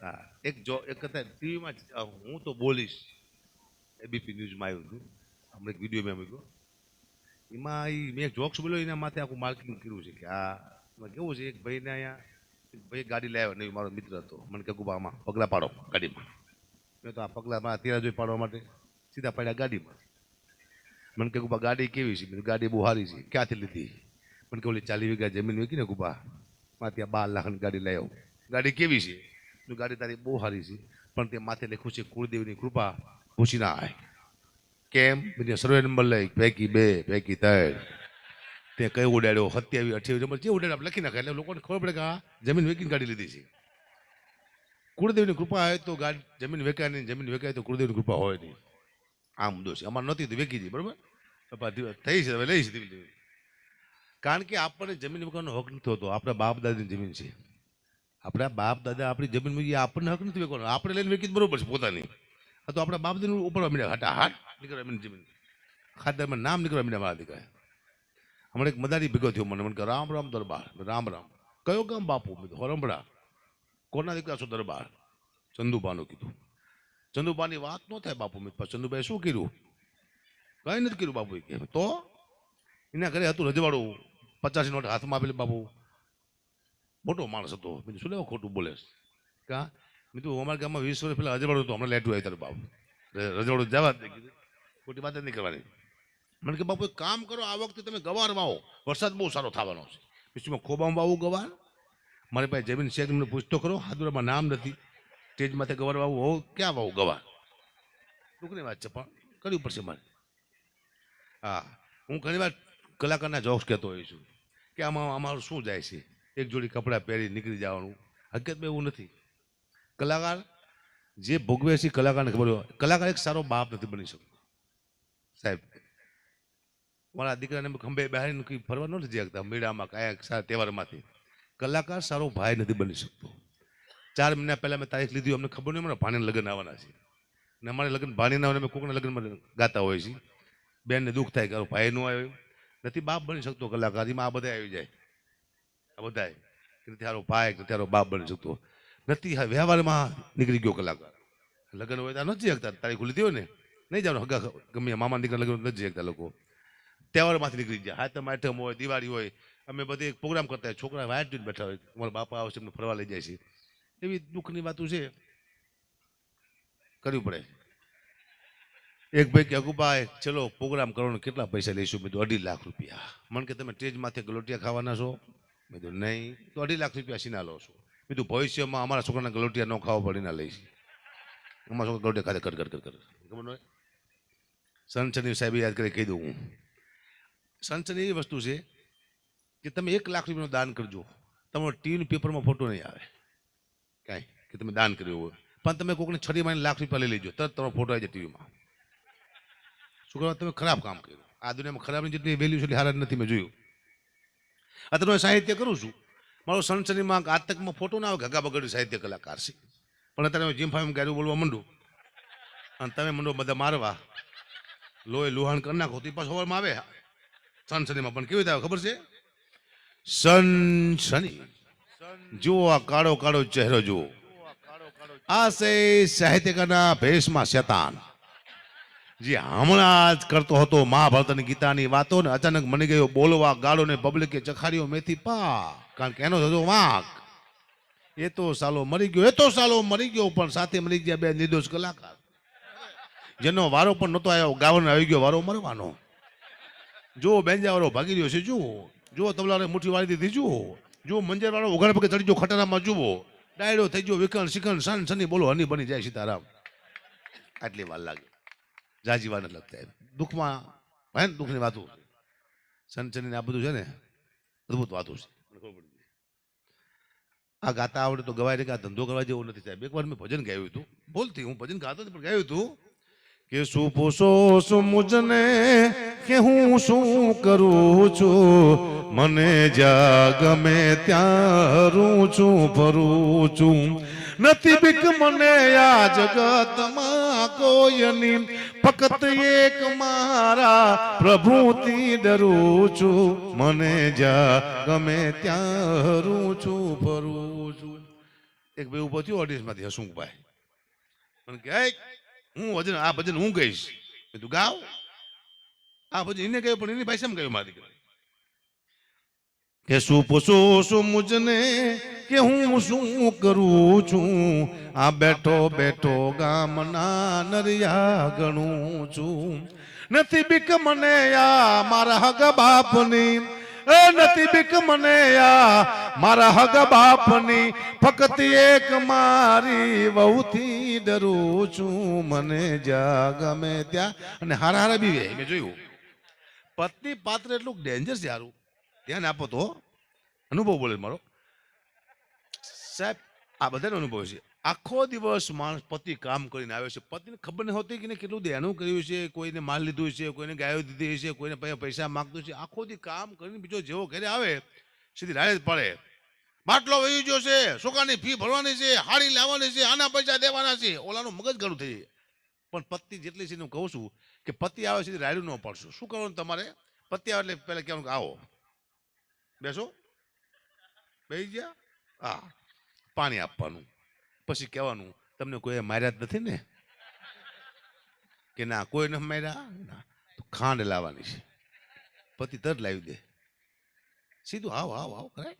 હા એક હતા ટીવીમાં હું તો બોલીશ એબીપી ન્યૂઝમાં આવ્યું હતું હમણાં એક વિડીયો મેં મૂક્યો એમાં મેં જોક્સ બોલ્યો એના માથે આખું માર્કેટિંગ કર્યું છે કે આ કેવું છે એક ભાઈને અહીંયા એક ભાઈ ગાડી લાવ્યો નહીં મારો મિત્ર હતો મને કે ગુબા આમાં પગલાં પાડો ગાડીમાં મેં તો આ પગલાં મારા તેરા જોઈ પાડવા માટે સીધા પાડ્યા ગાડીમાં મને કે ગુબા ગાડી કેવી છે મેં ગાડી બહુ સારી છે ક્યાંથી લીધી મને કે ઓલી 40 વીઘા જમીન વેકી ને ગુબા માં ત્યાં 12 લાખની ગાડી લાવ્યો ગાડી કેવી છે ગાડી તારી બહુ સારી છે પણ તે માથે લખ્યું છે કુળદેવની કૃપા ઘૂસી ના આવે કેમ બીજા સર્વે નંબર લઈ પૈકી 2 પૈકી 3 તે કઈ ઉડાડ્યો 27 28 નંબર જે ઉડાડ્યો આપણે લખી નાખે એટલે લોકોને ખબર પડે કે આ જમીન વેકીને ગાડી લીધી છે કુળદેવની કૃપા હોય તો ગાડી જમીન વેકાય નહીં જમીન વેકાય તો કુળદેવની કૃપા હોય નહીં આ મુદ્દો છે અમારે નહોતી તો વેકી દી બરોબર થઈ છે હવે લઈ છે ધીમે ધીમે કારણ કે આપણને જમીન વેકવાનો હક નથી હોતો આપણા બાપ દાદાની જમીન છે આપણા બાપ દાદા આપણી જમીન મૂકી આપણને હક નથી વેકવાનો આપણે લઈને વેકી બરોબર છે પોતાની આ તો આપણા બાપ દાદા ઉપર મળ્યા હટાહટ નીકળવા એમની જમીન ખાતરમાં નામ નીકળવા મીના મારા દીકરા હમણાં એક મદારી ભેગો થયો મને કે રામ રામ દરબાર રામ રામ કયો ગામ બાપુ મેં હોરંભળા કોના દીકરા છો દરબાર ચંદુબાનું કીધું ચંદુબાની વાત ન થાય બાપુ મેં ચંદુભાઈ શું કર્યું કંઈ નથી કર્યું બાપુ કે તો એના ઘરે હતું રજવાડું 50 નોટ હાથમાં આપેલી બાપુ મોટો માણસ હતો બીજું શું લેવા ખોટું બોલે કા મેં તું અમારા ગામમાં 20 વર્ષ પહેલાં રજવાડું હતું હમણાં લેટું આવી તારું બાપુ રજવાડું જવા જ કીધું ખોટી વાત જ નહીં કરવાની મને કે બાપુ એક કામ કરો આ વખતે તમે ગવાર વાવો વરસાદ બહુ સારો થવાનો છે પછી ખોબામાં વાવું ગવાર મારી પાસે જમીન શેખ મને પૂછતો ખરો હાદુરામાં નામ નથી સ્ટેજ માથે ગવાર વાવું હો ક્યાં વાવું ગવાર દુઃખની વાત છે પણ કરવી પડશે મારે હા હું ઘણી વાર કલાકારના જોક્સ કહેતો હોઉં છું કે આમાં અમારું શું જાય છે એક જોડી કપડાં પહેરી નીકળી જવાનું હકીકતમાં એવું નથી કલાકાર જે ભોગવે છે કલાકારને ખબર હોય કલાકાર એક સારો બાપ નથી બની શકતો સાહેબ મારા દીકરાને ખંભે બહાર ફરવા નથી જઈ શકતા મેળામાં કયા સારા તહેવારમાંથી કલાકાર સારો ભાઈ નથી બની શકતો 4 મહિના પહેલાં મેં તારીખ લીધી અમને ખબર નહીં મારા ભાણીના લગ્ન આવવાના છે અને અમારે લગ્ન ભાણીના આવે અમે કોકના લગ્નમાં ગાતા હોય છે બેનને દુઃખ થાય કે ભાઈ નું આવ્યો નથી બાપ બની શકતો કલાકાર એમાં આ બધા આવી જાય આ બધા નથી સારો ભાઈ નથી સારો બાપ બની શકતો નથી વ્યવહારમાં નીકળી ગયો કલાકાર લગ્ન હોય ત્યાં નથી શકતા તારીખ લીધી હોય ને નહીં જવાનું હગા ગમે મામા દીકરા લગ્ન નથી શકતા લોકો તહેવારમાંથી નીકળી જાય હાથમ આઠમ હોય દિવાળી હોય અમે બધે પ્રોગ્રામ કરતા હોય છોકરા વાટ જોઈને બેઠા હોય અમારા બાપા આવશે એમને ફરવા લઈ જાય છે એવી દુઃખની વાતો છે કરવી પડે એક ભાઈ કે અગુભાઈ ચલો પ્રોગ્રામ કરવાનો કેટલા પૈસા લઈશું મેં તો 2.5 લાખ રૂપિયા મને કે તમે સ્ટેજ માથે ગલોટિયા ખાવાના છો મેં તો નહીં તો 2.5 લાખ રૂપિયા સીના લો છો મેં તો ભવિષ્યમાં અમારા છોકરાના ગલોટિયા ન ખાવા પડે ના લઈશ અમારા છોકરા ગલોટિયા ખાતે કર ખબર હોય સનસની સાહેબ યાદ કરી કહી દઉં હું સનસની એવી વસ્તુ છે કે તમે 1 લાખ રૂપિયાનું દાન કરજો તમારો ટીવીના પેપરમાં ફોટો નહીં આવે કાંઈ કે તમે દાન કર્યું હોય પણ તમે કોઈકને છરી મારીને લાખ રૂપિયા લઈ લેજો તરત તમારો ફોટો આવી જાય ટીવીમાં શું કરવા તમે ખરાબ કામ કર્યું આ દુનિયામાં ખરાબની જેટલી વેલ્યુ છે એટલી હારા નથી મેં જોયું આ તો સાહિત્ય કરું છું મારો સનસનીમાં આતકમાં ફોટો ના આવે ઘગા બગડ્યું સાહિત્ય કલાકાર છે પણ અત્યારે જીમ ફાઈમ ગાડું બોલવા માંડું અને તમે મંડો બધા મારવા લોહી લુહાણ કરી નાખો તો પાછું સવારમાં આવે સનસનીમાં પણ કેવી થાય ખબર છે સનસની જુઓ આ કાળો કાળો ચહેરો જુઓ આ છે સાહિત્યકારના ભેષમાં શેતાન જે હમણાં જ કરતો હતો મહાભારત અને ગીતાની વાતો ને અચાનક મની ગયો બોલવા ગાળો ને પબ્લિકે ચખાડ્યો મેથી પા કારણ કે એનો થતો વાંક એ તો સાલો મરી ગયો પણ સાથે મરી ગયા 2 નિર્દોષ કલાકાર જેનો વારો પણ નહોતો આવ્યો ગાવાનો આવી ગયો વારો મરવાનો જો બેંજા વાળો ભાગી રહ્યો છે જુઓ તબલાને મુઠ્ઠી વાળી દીધી જુઓ મંજર વાળો ઉઘાડ પગે ચડી ગયો ખટારામાં જુઓ ડાયડો થઈ ગયો વિકણ શિકણ સની બોલો હની બની જાય સીતારામ આટલી વાર લાગે જાજી વાર નથી લગતા દુઃખમાં હે દુઃખની વાતો સનસની આ બધું છે ને અદભુત વાતો છે આ ગાતા આવડે તો ગવાય રે કે આ ધંધો કરવા જેવો નથી સાહેબ એકવાર મેં ભજન ગાયું હતું બોલતી હું ભજન ગાતો પણ ગાયું હતું કે શું પૂછો શું મુજને કે હું શું કરું છું મને જ્યાં ગમે ત્યાં હરું છું ફરું છું નથી બીક મને આ જગતમાં કોઈની ફક્ત એક મારા પ્રભુથી ડરું છું મને જ્યાં ગમે ત્યાં હરું છું ફરું છું એક ભાઈ ઉભો થયો ઓડિયન્સમાંથી, હસમુખભાઈ મને કે હું ભજન આ ભજન હું કહીશ, તું ગાવ. આ ભજન એને કહ્યું, પણ એની ભાષામાં કહ્યું મારી દીકરી કે શું પૂછો શું મુજને કે હું શું કરું છું, આ બેઠો બેઠો ગામના નરિયા ગણું છું, નથી બીક મને આ મારા હગ બાપની, નથી બીક મને આ મારા હગ બાપની, ફક્ત એક મારી વહુથી ડરું છું, મને જ્યાં ગમે ત્યાં. અને હારા હારા બી વે મેં જોયું. પત્ની પાત્ર એટલું ડેન્જર છે, સારું ધ્યાન આપો તો. અનુભવ બોલે મારો સાહેબ, આ બધાનો અનુભવ છે. આખો દિવસ માણસ પતિ કામ કરીને આવે છે, પતિને ખબર નહીં હોતી કે કેટલું દેણું કર્યું છે, કોઈને માલ લીધું છે, કોઈને ગાયો દીધી છે, કોઈને પૈસા માગતું છે. આખો દી કામ કરીને બીજો જેવો ઘરે આવે સીધી રાડે જ પડે, બાટલો વહી ગયો છે, છોકરાની ફી ભરવાની છે, હાડી લાવવાની છે, આના પૈસા દેવાના છે, ઓલાનું મગજ ઘણું થઈ જાય. પણ પતિ જેટલી છે હું કહું છું કે પતિ આવે સીધી રાડ્યું ન પડશું. શું કરવાનું તમારે? પતિ આવે એટલે પહેલા કહેવાનું કે આવો બેસો, બેસી ગયા, હા પાણી આપવાનું, પછી કહેવાનું તમને કોઈ માર્યા જ નથી ને, કે ના કોઈ ન માર્યા, તો ખાંડ લાવવાની છે, પતિ તરત લાવી દે સીધું, હાવ હાવ હાવ કરે.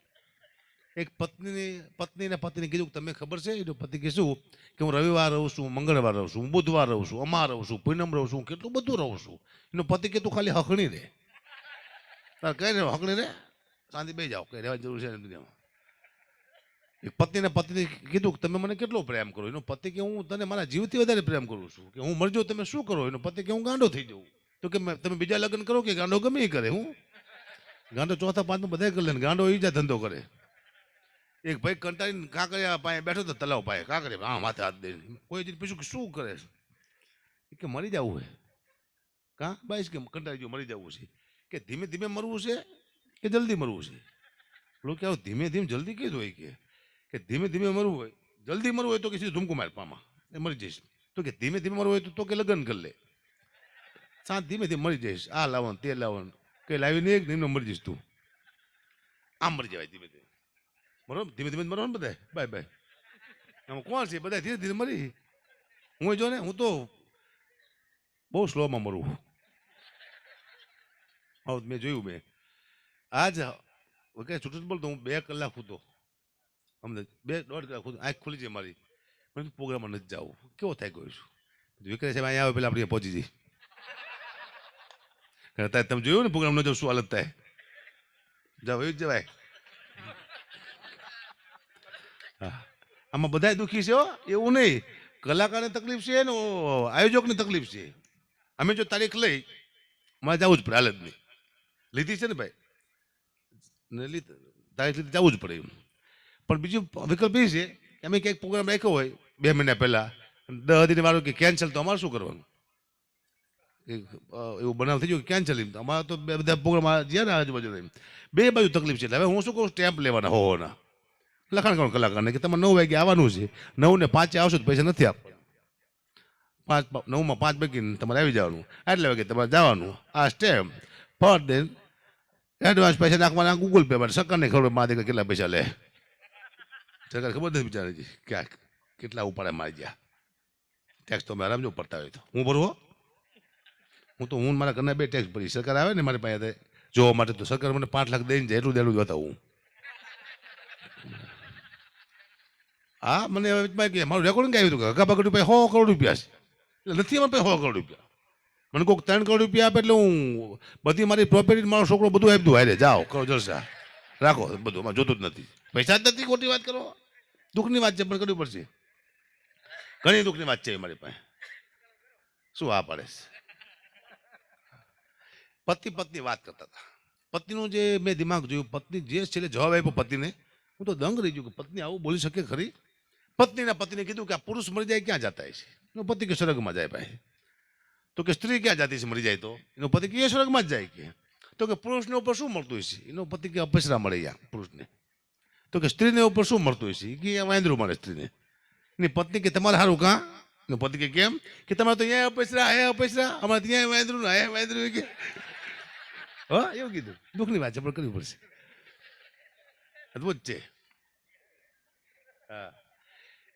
એક પત્નીને પતિને કીધું તમે ખબર છે, એનો પતિ કે શું કે હું રવિવાર રહું છું, મંગળવાર રહું છું, બુધવાર રહું છું, અમાર રહું છું, પૂનમ રહું છું, કેટલું બધું રહું છું. એનો પતિ કે તું ખાલી હકણી રે, તારે કઈ ને હકણી રે, શાંતિ બે જાઓ, કઈ રહેવાની જરૂર છે ને દુનિયામાં. પત્નીને પતિને કીધું કે તમે મને કેટલો પ્રેમ કરો. એનો પતિ કે હું તને મારા જીવથી વધારે પ્રેમ કરું છું, કે હું મરજો તમે શું કરો. એનો પતિ કે હું ગાંડો થઈ જાઉં. તો કે તમે બીજા લગ્ન કરો કે ગાંડો ગમે એ કરે, હું ગાંડો ચોથા પાંચમાં બધા કરી લે, ગાંડો એ જ ધંધો કરે. એક ભાઈ કંટાળીને કાંકરિયા પાસે બેઠો તો તલાવ પાસે કાંકરિયા હા માથે હાથ દઈને કોઈ પૂછ્યું કે શું કરે છે, કે મરી જવું છે. કાં બાઈશ કે કંટાળી ગયો મરી જવું છે, કે ધીમે ધીમે મરવું છે કે જલ્દી મરવું છે. લોકો આવું ધીમે ધીમે જલ્દી કીધું હોય કે ધીમે ધીમે મરવું હોય, જલ્દી મરવું હોય તો કે સીધું ધૂમકું માર પામાં એ મરી જઈશ. તો કે ધીમે ધીમે મરવું હોય તો કે લગ્ન કરી લે, સાત ધીમે ધીમે મરી જઈશ, આ લાવવાનું તે લાવવાનું, કઈ લાવીને એક ધીમે મરી જઈશ તું, આમ મરી જવાય ધીમે ધીમે. બરોબર, ધીમે ધીમે મરવાનું બધા બાય બાય. આમાં કોણ છે બધા ધીરે ધીરે મરી. હું જો ને હું તો બહુ સ્લોમાં મરું. હા મેં જોયું, મેં આજ કઈ છૂટું બોલતો હું 2 કલાક હતો, અમને 2-1.5 કલાક હતો, આંખ ખુલી છે મારી, પણ પ્રોગ્રામમાં નથી જવું, કેવો થાય ગયો છું. વિક્રમ સાહેબ અહીંયા આવે પેલા આપણે પહોંચી જઈએ. તમે જોયું ને પ્રોગ્રામ ન જાવ શું હાલત થાય, જાવ એવું જ જવાય. આમાં બધા દુઃખી છે એવું નહીં, કલાકારને તકલીફ છે ને આયોજકની તકલીફ છે. અમે જો તારીખ લઈ મારે જવું જ પડે, હાલત નહીં લીધી છે ને ભાઈ, તારીખ લીધી જવું જ પડે એમ. પણ બીજું વિકલ્પ એ છે કે અમે ક્યાંક પ્રોગ્રામ રાખ્યો હોય 2 મહિના પહેલા, 10 દિન વાળું કે કેન્સલ, તો અમારે શું કરવાનું? એવું બનાવ થઈ ગયું કે કેન્સલ. એમ અમારે તો બધા પ્રોગ્રામ જ્યાં ને આજુબાજુ 2 બાજુ તકલીફ છે. હવે હું શું કહું, સ્ટેમ્પ લેવાના હોવાના લખાણ કરવાનું કલાકારને કે તમારે 9 વાગે આવવાનું છે, 9 ને 5 આવશો તો પૈસા નથી આપવાના, 9 માં 5 વાગીને તમારે આવી જવાનું, આટલા વાગે તમારે જવાનું, આ સ્ટેમ્પ પર દે એડવાન્સ પૈસા નાખવાના ગૂગલ પે પર. સરકારને ખબર મારે કેટલા પૈસા લે, સરકાર ખબર નથી બિચારી ક્યાંક કેટલા ઉપાડે મારી ગયા. ટેક્સ તો અમે આરામ જો પડતા હોય તો હું ભરવો, હું મારા ઘરના 2 ટેક્સ ભરી. સરકાર આવે ને મારી પાસે જોવા માટે તો સરકાર મને 5 લાખ દઈને જાય, એટલું દેડું જોતા હું. હા મને મારું રેકોર્ડિંગ આવ્યું હતું કે હગા બગડ રૂપિયા 100 કરોડ રૂપિયા છે, એટલે નથી અમારે પાસે 100 કરોડ રૂપિયા. મને કોઈક 3 કરોડ રૂપિયા આપે એટલે હું બધી મારી પ્રોપર્ટી મારો છોકરો બધું આપી દઉં, હારે જાઓ કરો જલસા રાખો, બધું અમારે જોતું જ નથી, પૈસા જ નથી. ખોટી વાત કરો, દુઃખની વાત છે પણ કરવી પડશે, ઘણી દુઃખની વાત છે મારી પાસે. શું આ પાડે પતિ પત્ની વાત કરતા હતા, પત્નીનું જે મેં દિમાગ જોયું, પત્ની જે છેલ્લે જવાબ આપ્યો પતિને, હું તો દંગ રહી ગયો કે પત્ની આવું બોલી શકે ખરી. પત્નીના પતિને કીધું કે આ પુરુષ મરી જાય ક્યાં જતા છે? એનો પતિ કે સ્વર્ગમાં જાય ભાઈ. તો કે સ્ત્રી ક્યાં જાતી છે મરી જાય તો? એનો પતિ કે એ સ્વર્ગમાં જ જાય. કે તો કે પુરુષને ઉપર શું મળતું હોય છે? એનો પતિ કે અપસરા મળે યા પુરુષને. તો કે સ્ત્રીને ઉપર શું મળતું હોય છે? કે વાંદરું મળે સ્ત્રીને. એની પત્ની કે તમારે સારું કાં? એનો પતિ કે કેમ? કે તમારે તો અહીંયા અપસરા, અહીંયા અપસરા, અમારે ત્યાં વાંદરું ને અહીંયા વાંદરું. કે હા એવું કીધું. દુઃખની વાત છે પણ કરવી પડશે, અદભુત છે. હા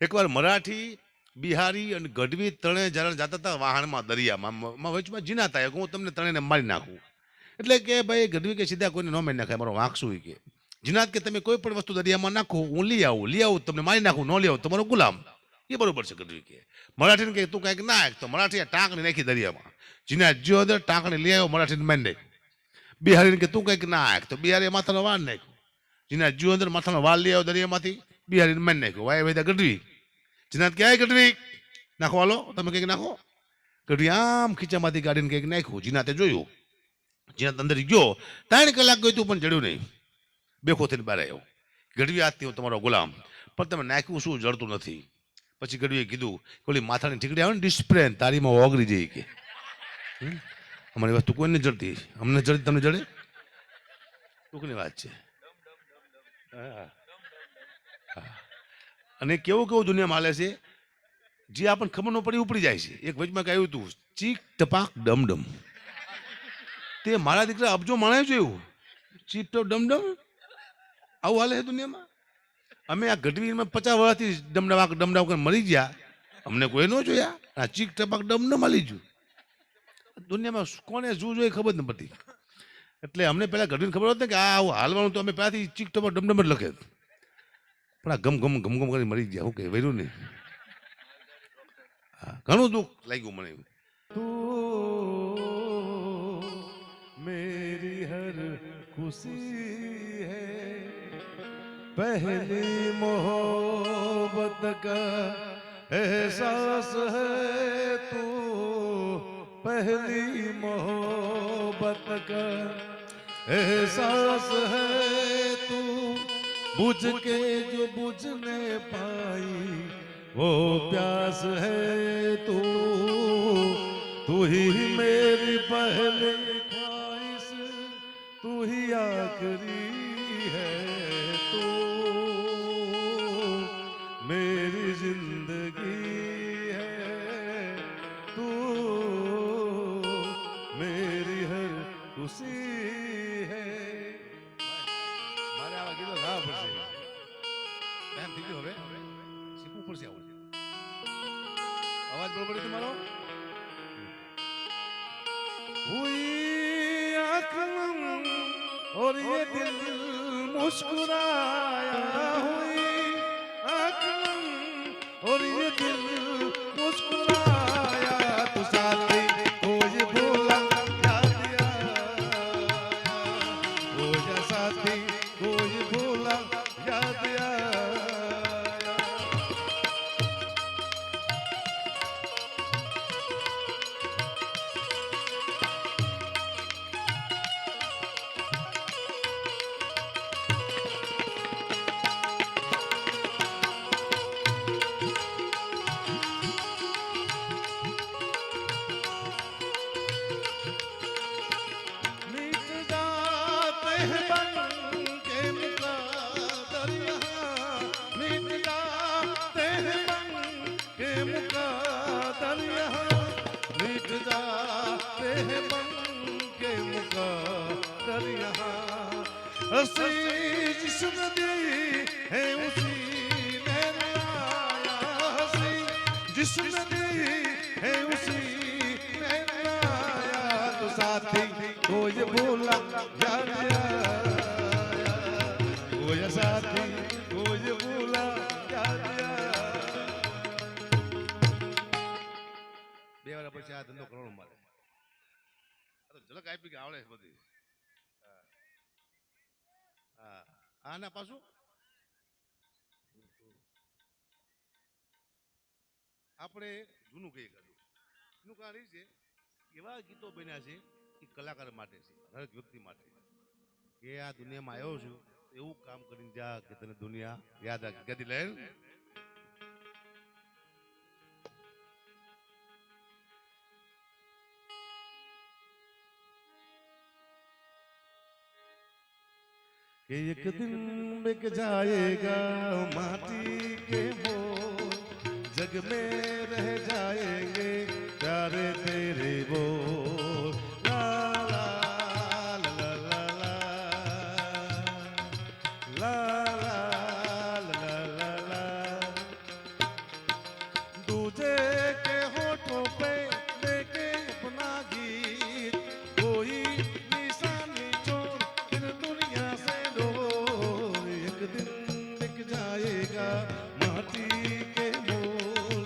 એકવાર મરાઠી, બિહારી અને ગઢવી ત્રણેય જણા જતા હતા વાહનમાં દરિયામાં વચમાં જીનાતા હું તમને ત્રણેયને મારી નાખું. એટલે કે ભાઈ ગઢવી કે સીધા કોઈને ન મારી નાખાય, મારો વાંક શું કે જીનાત કે તમે કોઈ પણ વસ્તુ દરિયામાં નાખો હું લઈ આવું તમને મારી નાખું, ન લઈ આવું તમારો ગુલામ. એ બરોબર છે ગઢવી કે. મરાઠીને કે તું કાંઈક નાખ, તો મરાઠીએ ટાંકણી નાખી દરિયામાં. જીનાત જો અંદર ટાંકણી લઈ આવ્યો, મરાઠીને મારી નાખ. બિહારીને કે તું કંઈક નાખ, તો બિહારીએ માથાનો વાળ નાખ્યો. જીનાત જો અંદર માથાનો વાળ લઈ આવ્યો દરિયામાંથી, બિહારીને મારી નાખ્યો. વાય વેદા ગઢવી. જીનાત કે ગઢવી નાખો, હાલો તમે કંઈક નાખો. ગઢવી આમ ખીચામાંથી ગાડીને કંઈક નાખ્યું. જીનાતે જોયું, જીનાત અંદર ગયો, 3 કલાક ગયું પણ જડ્યું નહીં. બેખો થઈને બહાર આવ્યો. ગઢવી આજથી હું તમારો ગુલામ, પણ તમે નાખ્યું શું જડતું નથી. પછી ગઢવીએ કીધું ઓલી માથાની ઠીકડી આવે ને ડિસ્પ્લે, તારીમાં ઓગળી જઈ કે અમારી વસ્તુ કોઈને જડતી, અમને જડતી તમને જડે, ટૂંકની વાત છે. અને કેવું કેવું દુનિયામાં હાલે છે, જે આપણને ખબર ન પડી ઉપડી જાય છે. એક વચમાં કહ્યું હતું ચીક ટપાક ડમડમ, તે મારા દીકરા અબજો માણે જોયું. ચીક ટપ ડમડમ આવું હાલે છે દુનિયામાં. અમે આ ગઢવીમાં 50 વર્ષથી ડમડા વગર મરી ગયા, અમને કોઈ ન જોયા. આ ચીક ટપાક ડમડમ હાલી ગયું. દુનિયામાં કોને શું જોઈએ ખબર ન પડતી. એટલે અમને પહેલા ગઢવીને ખબર હતી કે આ આવું હાલવાનું, તો અમે પહેલાથી ચીક ટપાક ડમડમ જ લખે. પણ આ ગમ કરી મરી ગયા. હું કઈ વર્યું નહીં. હા, ઘણું દુઃખ લાગ્યું મને. તું મેરી હર ખુશી હૈ, પહેલી મોહબ્બત કા એહસાસ હૈ, તું પહેલી મોહબ્બત કા एहसास है, तू बुझ के जो बुझने पाई वो प्यास है, तू ही मेरी पहली ख्वाहिश, तू ही आखिरी है, तू मेरी जिंदगी है, तू मेरी हर खुशी है. મારે આવા ગીતો ગાવા પડશે. ટાઈમ થઈ ગયો, હવે શીખવું પડશે. અવાજ બરોબર છે તમારો? हुई आँखों और ये दिल मुस्कुराया, हुई आँखों और ये दिल मुस्कुराया, तो साथी कोई भूला याद आया, वो जा साथी कोई भूला याद आया. हंसी जिसने दी है उसी ने लाया, हंसी जिसने दी है उसी ने लाया, तो साथी कोई भूला याद आया, कोई साथी कोई भूला याद आया. બે વાર પછી આ ધંધો કરવાનો મારે. ઝલક આપી કે આવડે બધી. આના પાછું આપણે જૂનું કઈ કાઢ્યું. જૂનું કારણ એ છે એવા ગીતો બન્યા છે એ કલાકાર માટે છે, હરેક વ્યક્તિ માટે, કે આ દુનિયામાં આવ્યો છું એવું કામ કરીને જા કે તને દુનિયા યાદ રાખે. ક્યાંથી લહેર कि एक दिन बिक जाएगा माटी के मोल, जग में रह जाएंगे प्यारे तेरे बोल. ला ला ला ला ला ला ला ला ला ला ला. माटी के मोल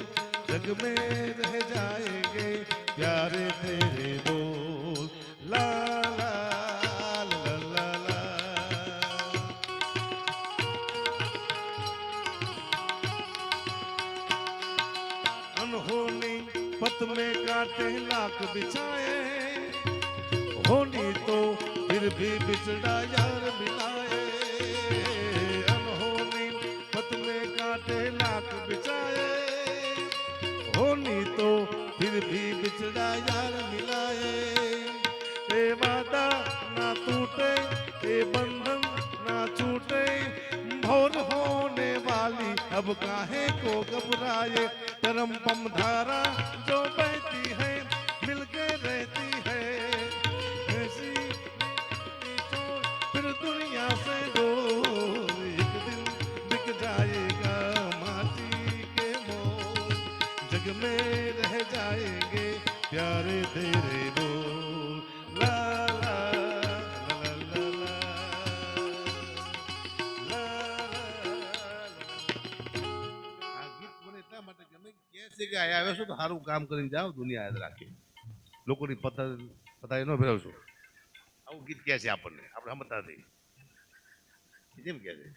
जग में रह जाएंगे प्यारे तेरे बोल ला ला ला ला ला। अनहोनी पत में काटे लाख बिछाए होनी तो फिर भी बिछड़ा यार मिलाए। अनहोनी पत में काटे लाख बिछाए होनी तो फिर भी बिछड़ा यार मिलाए। ए वादा ना टूटे ए बंधन ना छूटे भोर होने वाली अब काहे को घबराए। तरम पम धारा जो बहती है मिलके रहती है ऐसी छोड़ फिर दुनिया से दूर एक दिन बिक जाएगा माटी के मोल जग में रह जाएंगे प्यारे तेरे बोल ला ला ला ला ला ला આ ગીત મને એટલા માટે ગમે કે છે કે આયા આવ્યો છો તો સારું કામ કરીને જાઓ દુનિયા યાદ રાખે લોકોની પતાઈ ન ફેરવશો આવું ગીત કહે છે આપણને આપણે સમજતા નથી કેમ કહે છે